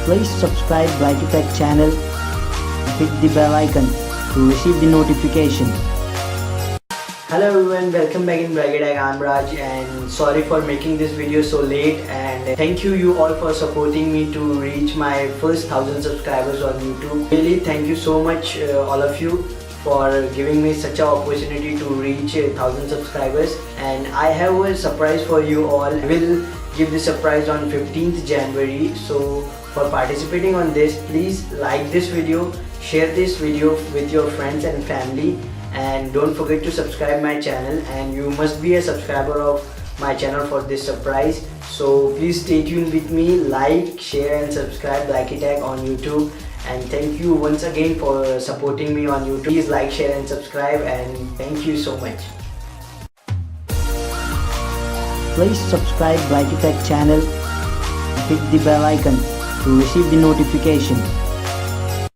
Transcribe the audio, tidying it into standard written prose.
Please subscribe Blacky Tech channel and click the bell icon to receive the notification. Hello everyone, welcome back in Blacky Tech. I'm Raj and sorry for making this video so late, and thank you all for supporting me to reach my first 1000 subscribers on YouTube. Really thank you so much all of you for giving me such an opportunity to reach 1000 subscribers, and I have a surprise for you all. I will give the surprise on 15th January. So for participating on this, please like this video, share this video with your friends and family, and don't forget to subscribe my channel, and you must be a subscriber of my channel for this surprise. So please stay tuned with me, like, share and subscribe Blacky Tech on YouTube. And thank you once again for supporting me on YouTube. Please like, share and subscribe, and thank you so much. Please subscribe Blacky Tech channel and click the bell icon to receive the notification.